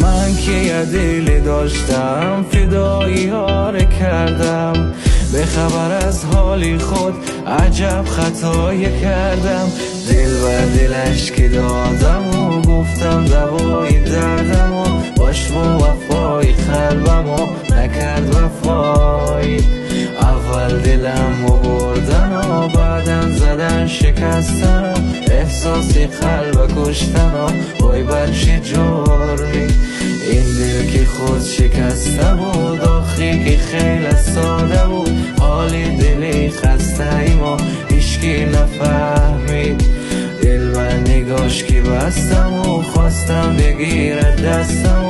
من که یه دل داشتم فدایی ها رو کردم، به خبر از حالی خود عجب خطایی کردم. دل و دلش که دادم و گفتم دوای دردم و باش با وفای قلبم و نکرد وفای. اول دلم و بردن و بعدم زدن شکستن، احساسی قلب کشتن و وای برشی جرمی. این دل که خود شکسته بود آخری که خیلی ساده بود، حالی دلی خسته ایم و هیچکی نفهمید. دل من نگاش که بستم و خواستم بگیرد دستم